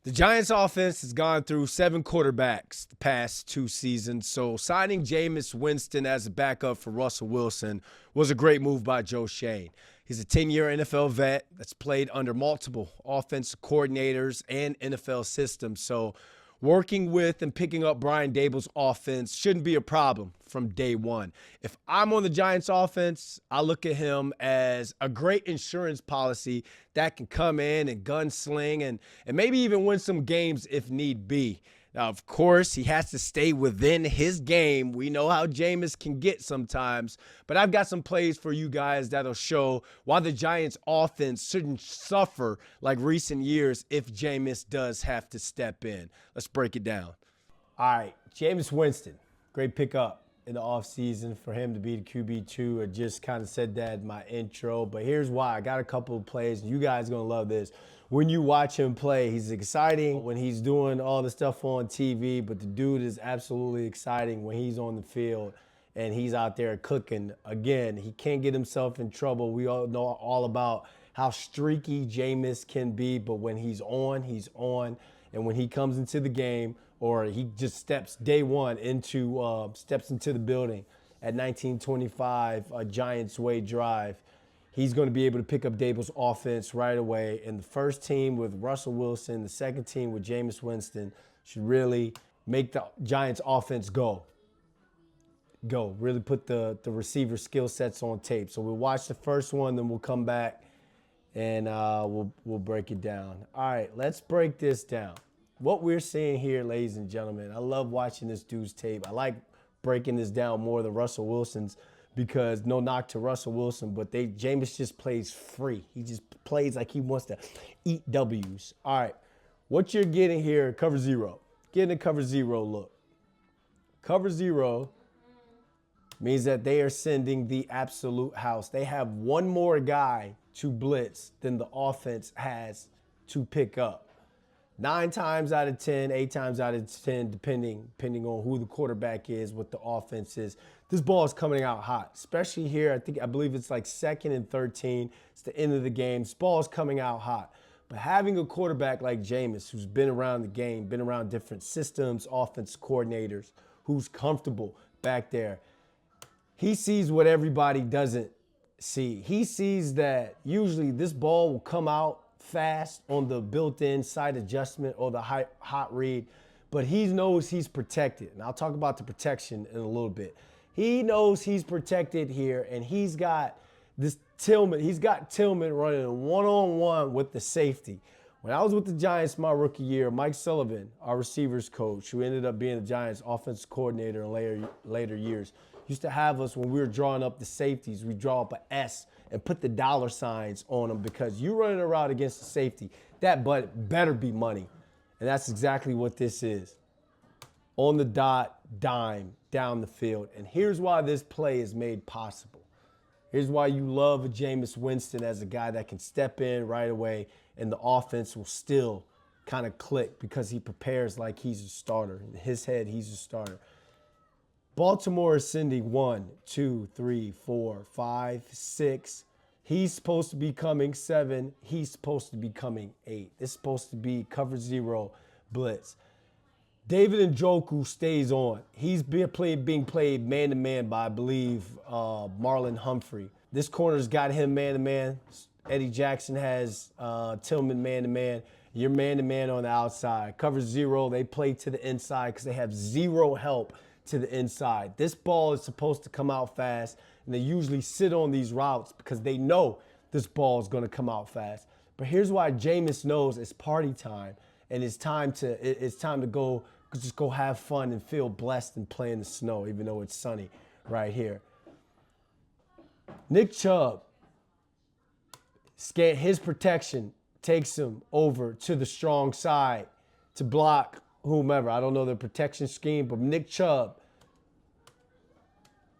The Giants offense has gone through 7 quarterbacks the past 2 seasons, so signing Jameis Winston as a backup for Russell Wilson was a great move by Joe Schoen. He's a 10-year NFL vet that's played under multiple offensive coordinators and NFL systems, so working with and picking up Brian Daboll's offense shouldn't be a problem from day one. If I'm on the Giants offense, I look at him as a great insurance policy that can come in and gunsling and maybe even win some games if need be. Now, of course, he has to stay within his game. We know how Jameis can get sometimes, but I've got some plays for you guys that'll show why the Giants offense shouldn't suffer like recent years if Jameis does have to step in. Let's break it down. All right, Jameis Winston, great pickup in the offseason for him to be the QB2. I just kind of said that in my intro, but here's why. I got a couple of plays. You guys are going to love this. When you watch him play, he's exciting when he's doing all the stuff on TV, but the dude is absolutely exciting when he's on the field and he's out there cooking. Again, he can't get himself in trouble. We all know all about how streaky Jameis can be, but when he's on, he's on. And when he comes into the game, or he just steps day one steps into the building at 1925 Giants Way Drive, he's going to be able to pick up Daboll's offense right away. And the first team with Russell Wilson, the second team with Jameis Winston should really make the Giants offense go. Really put the receiver skill sets on tape. So we'll watch the first one, then we'll come back and we'll break it down. All right, let's break this down. What we're seeing here, ladies and gentlemen, I love watching this dude's tape. I like breaking this down more than Russell Wilson's because no knock to Russell Wilson, but Jameis just plays free. He just plays like he wants to eat W's. All right, what you're getting here, cover zero. Getting a cover zero look. Cover zero means that they are sending the absolute house. They have one more guy to blitz than the offense has to pick up. 9 times out of 10, 8 times out of 10, depending on who the quarterback is, what the offense is. This ball is coming out hot, especially here. I believe it's like 2nd and 13. It's the end of the game. This ball is coming out hot. But having a quarterback like Jameis, who's been around the game, been around different systems, offense coordinators, who's comfortable back there, he sees what everybody doesn't see. He sees that usually this ball will come out fast on the built-in side adjustment or the hot read, but he knows he's protected. And I'll talk about the protection in a little bit. He knows he's protected here, and he's got this Tillman. He's got Tillman running one-on-one with the safety. When I was with the Giants my rookie year, Mike Sullivan, our receivers coach, who ended up being the Giants offensive coordinator in later years, used to have us when we were drawing up the safeties, we draw up an S and put the dollar signs on them because you running a route against the safety, that better be money. And that's exactly what this is. On the dot, dime, down the field. And here's why this play is made possible. Here's why you love a Jameis Winston as a guy that can step in right away and the offense will still kind of click because he prepares like he's a starter. In his head, he's a starter. Baltimore is sending 1, 2, 3, 4, 5, 6. He's supposed to be coming 7. He's supposed to be coming 8. This is supposed to be cover zero blitz. David Njoku stays on. He's being played man-to-man by, I believe, Marlon Humphrey. This corner's got him man-to-man. Eddie Jackson has Tillman man-to-man. You're man-to-man on the outside. Cover zero, they play to the inside because they have zero help to the inside. This ball is supposed to come out fast, and they usually sit on these routes because they know this ball is going to come out fast. But here's why Jameis knows it's party time, and it's time to go have fun and feel blessed and play in the snow, even though it's sunny right here. Nick Chubb, his protection takes him over to the strong side to block whomever. I don't know the protection scheme, but Nick Chubb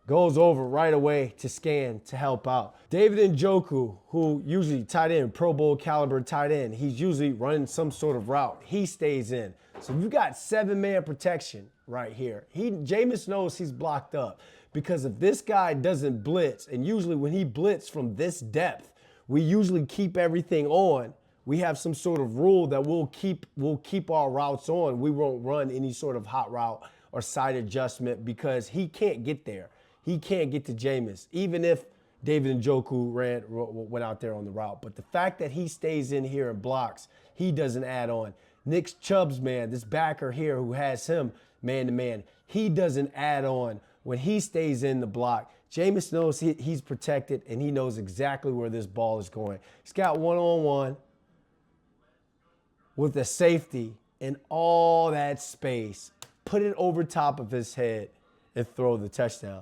goes over right away to scan to help out. David Njoku, who usually tight end, Pro Bowl caliber tight end, he's usually running some sort of route. He stays in. So you got 7-man protection right here. Jameis knows he's blocked up because if this guy doesn't blitz, and usually when he blitz from this depth, we usually keep everything on we have some sort of rule that we'll keep our routes on. We won't run any sort of hot route or side adjustment because he can't get there. He can't get to Jameis, even if David Njoku went out there on the route. But the fact that he stays in here and blocks, he doesn't add on. Nick Chubb's man, this backer here who has him man-to-man, he doesn't add on when he stays in the block. Jameis knows he's protected, and he knows exactly where this ball is going. He's got one-on-one with the safety and all that space. Put it over top of his head and throw the touchdown.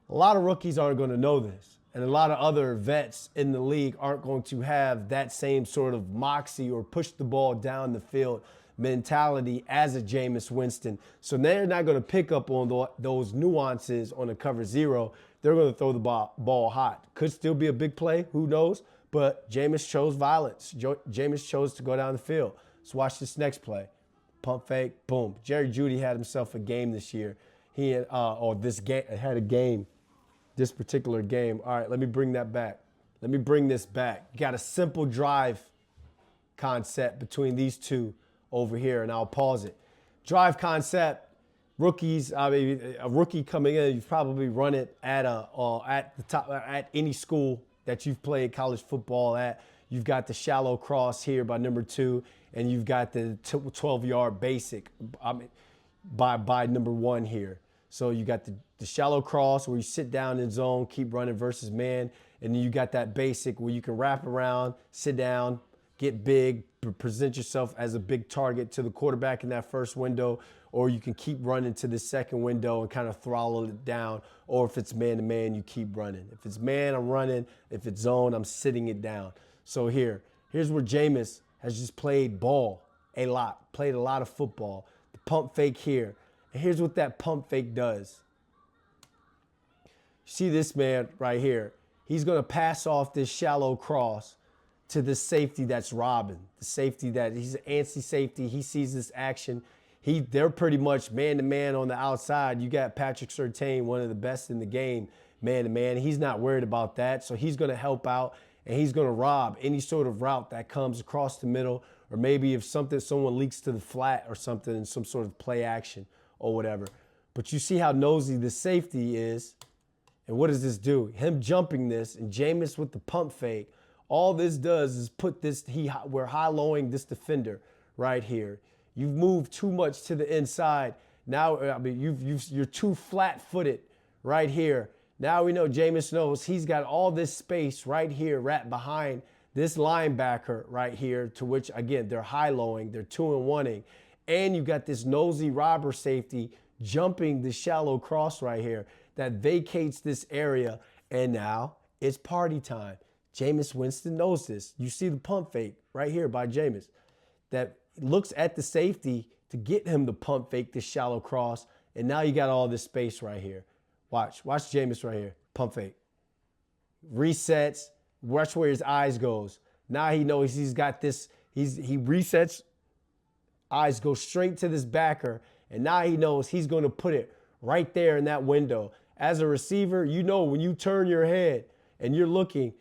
A lot of rookies aren't going to know this, and a lot of other vets in the league aren't going to have that same sort of moxie or push the ball down the field mentality as a Jameis Winston. So they're not going to pick up on those nuances on a cover zero. They're going to throw the ball hot. Could still be a big play, who knows? But Jameis chose violence. Jameis chose to go down the field. So watch this next play. Pump fake, boom. Jerry Jeudy had himself a game this year. He had, had a game, this particular game. All right, let me bring that back. Let me bring this back. You got a simple drive concept between these two over here, and I'll pause it. Drive concept. Rookies, a rookie coming in, you've probably run it at the top at any school that you've played college football at. You've got the shallow cross here by number 2, and you've got the 12-yard basic by number 1 here. So you got the shallow cross where you sit down in zone, keep running versus man, and then you got that basic where you can wrap around, sit down, get big, present yourself as a big target to the quarterback in that first window, or you can keep running to the second window and kind of throttle it down, or if it's man-to-man, you keep running. If it's man, I'm running. If it's zone, I'm sitting it down. So here's where Jameis has just played ball a lot, played a lot of football. The pump fake here. And here's what that pump fake does. See this man right here. He's going to pass off this shallow cross to the safety that's robbing. The safety that he's an antsy safety. He sees this action. They're pretty much man-to-man on the outside. You got Patrick Surtain, one of the best in the game, man-to-man. He's not worried about that, so he's going to help out, and he's going to rob any sort of route that comes across the middle, or maybe if someone leaks to the flat or something in some sort of play action or whatever. But you see how nosy the safety is, and what does this do? Him jumping this and Jameis with the pump fake, all this does is put this, we're high-lowing this defender right here. You've moved too much to the inside. Now, you're too flat-footed right here. Now we know Jameis knows he's got all this space right here, right behind this linebacker right here, to which, again, they're high-lowing, they're 2-and-1-ing. And you got this nosy robber safety jumping the shallow cross right here that vacates this area. And now it's party time. Jameis Winston knows this. You see the pump fake right here by Jameis that looks at the safety to get him to pump fake this shallow cross, and now you got all this space right here. Watch Jameis right here, pump fake. Resets, watch where his eyes goes. Now he knows he's got this, he resets, eyes go straight to this backer, and now he knows he's going to put it right there in that window. As a receiver, you know when you turn your head and you're looking,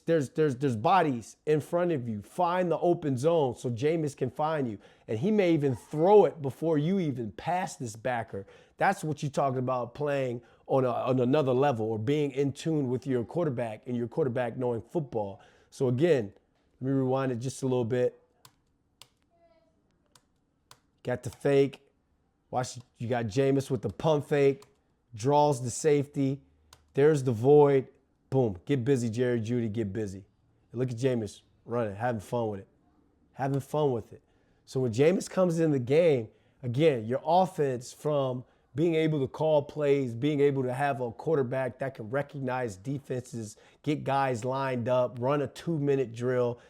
there's bodies in front of you. Find the open zone so Jameis can find you. And he may even throw it before you even pass this backer. That's what you're talking about, playing on another level or being in tune with your quarterback and your quarterback knowing football. So again, let me rewind it just a little bit. Got the fake. Watch, you got Jameis with the pump fake. Draws the safety. There's the void. Boom. Get busy, Jerry Jeudy. Get busy. And look at Jameis running, having fun with it. Having fun with it. So when Jameis comes in the game, again, your offense from being able to call plays, being able to have a quarterback that can recognize defenses, get guys lined up, run a 2-minute drill.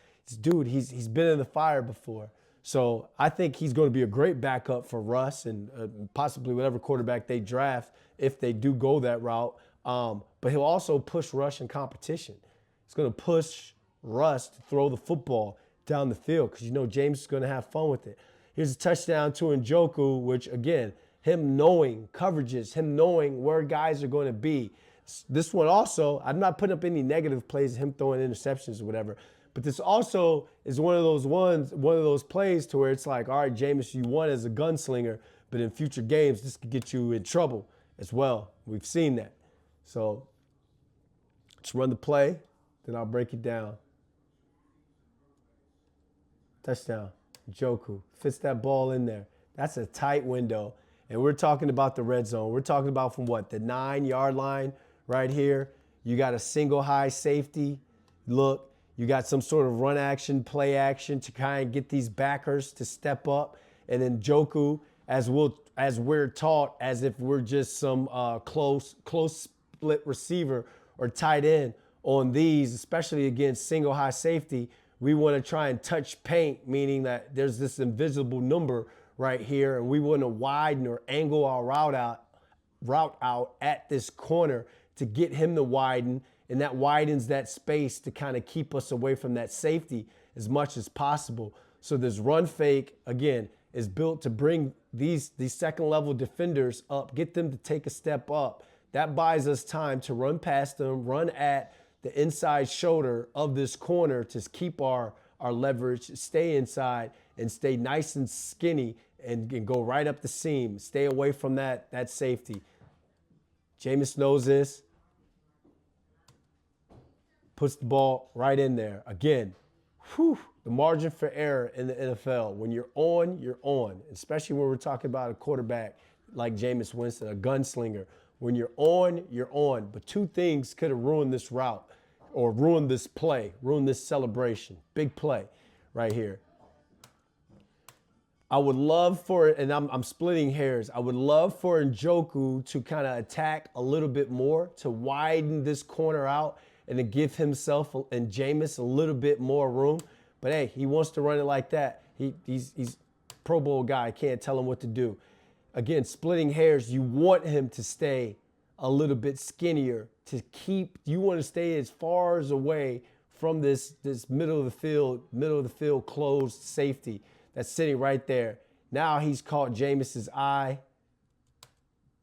Dude, he's been in the fire before. So I think he's going to be a great backup for Russ and possibly whatever quarterback they draft if they do go that route. But he'll also push Russ in competition. He's going to push Russ to throw the football down the field because you know James is going to have fun with it. Here's a touchdown to Njoku, which, again, him knowing coverages, him knowing where guys are going to be. This one also, I'm not putting up any negative plays, him throwing interceptions or whatever, But this also is one of those plays to where it's like, all right, Jameis, you won as a gunslinger, but in future games, this could get you in trouble as well. We've seen that. So let's run the play, then I'll break it down. Touchdown. Njoku fits that ball in there. That's a tight window. And we're talking about the red zone. We're talking about from what? The 9-yard line right here. You got a single high safety look. You got some sort of run action, play action to kind of get these backers to step up. And then Njoku, as we're taught, as if we're just some close split receiver or tight end on these, especially against single high safety, we want to try and touch paint, meaning that there's this invisible number right here, and we want to widen or angle our route out at this corner to get him to widen, and that widens that space to kind of keep us away from that safety as much as possible. So this run fake, again, is built to bring these second-level defenders up, get them to take a step up. That buys us time to run past them, run at the inside shoulder of this corner to keep our leverage, stay inside, and stay nice and skinny and go right up the seam. Stay away from that safety. Jameis knows this. Puts the ball right in there. Again, the margin for error in the NFL. When you're on, you're on. Especially when we're talking about a quarterback like Jameis Winston, a gunslinger. When you're on, you're on. But two things could have ruined this route or ruined this play, ruined this celebration. Big play right here. I would love for, and I'm splitting hairs, I would love for Njoku to kind of attack a little bit more, to widen this corner out and to give himself and Jameis a little bit more room. But hey, he wants to run it like that. He's Pro Bowl guy. I can't tell him what to do. Again, splitting hairs, you want him to stay a little bit skinnier, you want to stay as far as away from this middle of the field closed safety that's sitting right there. Now he's caught Jameis's eye.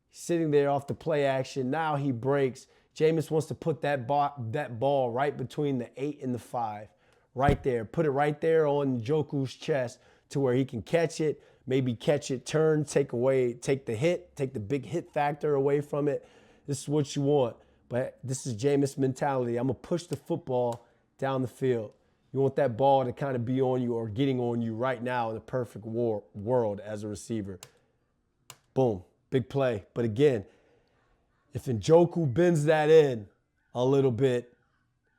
He's sitting there off the play action. Now he breaks. Jameis wants to put that ball right between the 8 and the 5. Right there. Put it right there on Njoku's chest to where he can catch it, maybe catch it, turn, take the big hit factor away from it. This is what you want. But this is Jameis mentality. I'm going to push the football down the field. You want that ball to kind of be on you or getting on you right now in the perfect world as a receiver. Boom. Big play. But again, if Njoku bends that in a little bit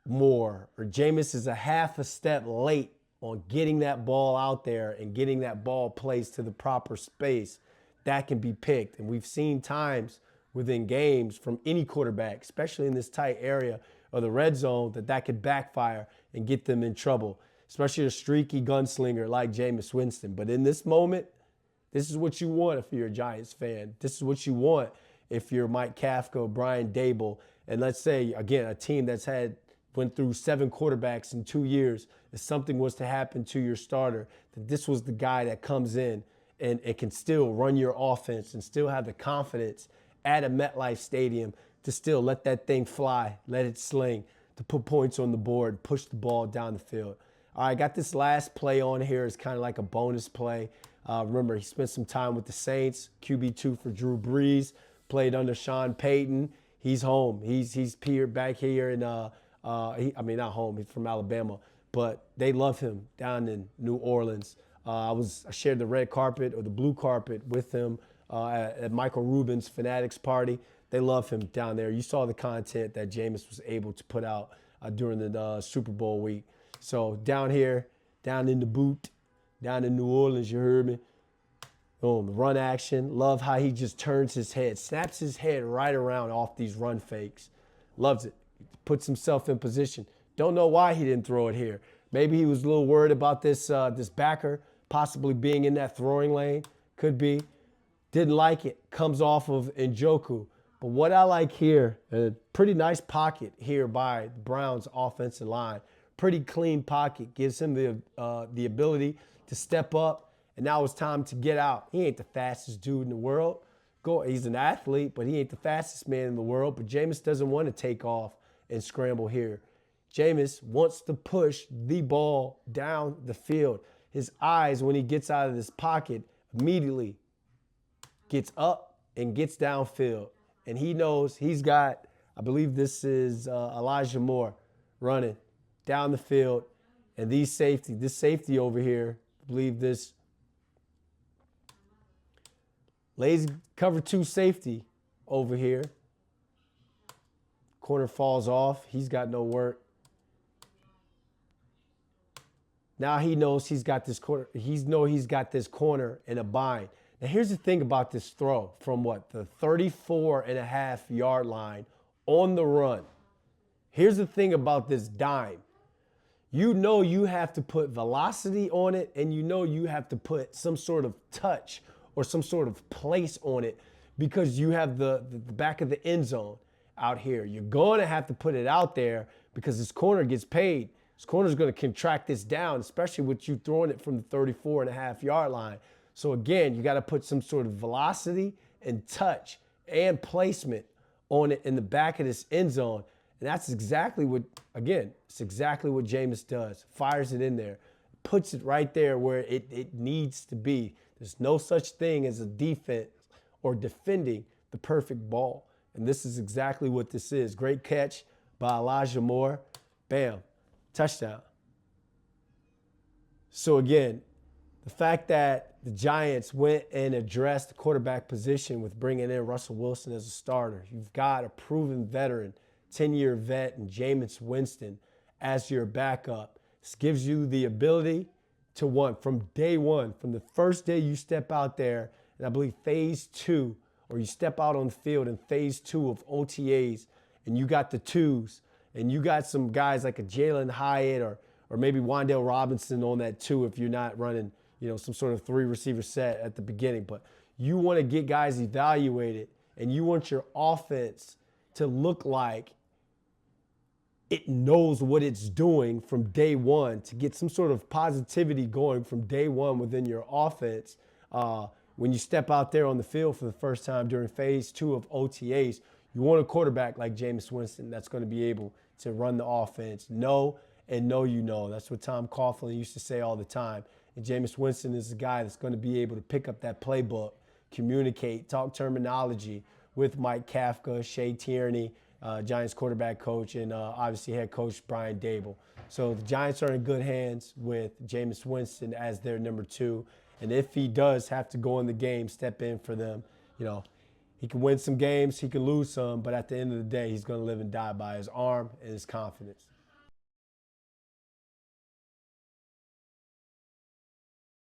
more, or Jameis is a half a step late on getting that ball out there and getting that ball placed to the proper space, that can be picked. And we've seen times within games from any quarterback, especially in this tight area of the red zone, that could backfire and get them in trouble, especially a streaky gunslinger like Jameis Winston. But in this moment, this is what you want if you're a Giants fan. This is what you want if you're Mike Kafka, Brian Dable, and let's say, again, a team that's went through 7 quarterbacks in 2 years. If something was to happen to your starter, that this was the guy that comes in and it can still run your offense and still have the confidence at a MetLife Stadium to still let that thing fly, let it sling, to put points on the board, push the ball down the field. All right, I got this last play on here. It's kind of like a bonus play. Remember, he spent some time with the Saints, QB2 for Drew Brees, played under Sean Payton. He's home. He's back here in, not home. He's from Alabama, but they love him down in New Orleans. I shared the red carpet or the blue carpet with him at Michael Rubin's Fanatics party. They love him down there. You saw the content that Jameis was able to put out during the Super Bowl week. So down here, down in the boot, down in New Orleans, you heard me. Boom, run action. Love how he just turns his head, snaps his head right around off these run fakes. Loves it. Puts himself in position. Don't know why he didn't throw it here. Maybe he was a little worried about this backer possibly being in that throwing lane. Could be. Didn't like it. Comes off of Njoku. But what I like here, a pretty nice pocket here by the Browns offensive line. Pretty clean pocket. Gives him the ability to step up. And now it's time to get out. He ain't the fastest dude in the world. He's an athlete, but he ain't the fastest man in the world. But Jameis doesn't want to take off and scramble here. Jameis wants to push the ball down the field. His eyes, when he gets out of this pocket, immediately gets up and gets downfield. And he knows he's got, I believe this is Elijah Moore running down the field. And this safety over here, I believe this lazy cover 2 safety over here. Corner falls off. He's got no work. Now he knows he's got this corner. He's got this corner in a bind. Now here's the thing about this throw from what? The 34.5-yard line on the run. Here's the thing about this dime. You know you have to put velocity on it, and you know you have to put some sort of touch or some sort of place on it because you have the back of the end zone out here. You're going to have to put it out there because this corner gets paid. This corner is going to contract this down, especially with you throwing it from the 34.5-yard line. So again, you got to put some sort of velocity and touch and placement on it in the back of this end zone. And that's exactly what, again, it's exactly what Jameis does. Fires it in there, puts it right there where it needs to be. There's no such thing as a defense or defending the perfect ball. And this is exactly what this is. Great catch by Elijah Moore. Bam. Touchdown. So again, the fact that the Giants went and addressed the quarterback position with bringing in Russell Wilson as a starter. You've got a proven veteran, 10-year vet, and Jameis Winston as your backup. This gives you the ability to from day one, from the first day you step out there, and I believe phase 2, or you step out on the field in phase 2 of OTAs, and you got the twos, and you got some guys like a Jalen Hyatt or maybe Wan'Dale Robinson on that too if you're not running, some sort of 3-receiver set at the beginning. But you want to get guys evaluated, and you want your offense to look like it knows what it's doing from day one, to get some sort of positivity going from day one within your offense. When you step out there on the field for the first time during phase 2 of OTAs, you want a quarterback like Jameis Winston that's going to be able to run the offense. Know and know you know. That's what Tom Coughlin used to say all the time. And Jameis Winston is a guy that's going to be able to pick up that playbook, communicate, talk terminology with Mike Kafka, Shea Tierney, Giants quarterback coach, and obviously head coach Brian Dable. So the Giants are in good hands with Jameis Winston as their number 2. And if he does have to go in the game, step in for them, he can win some games, he can lose some, but at the end of the day, he's going to live and die by his arm and his confidence.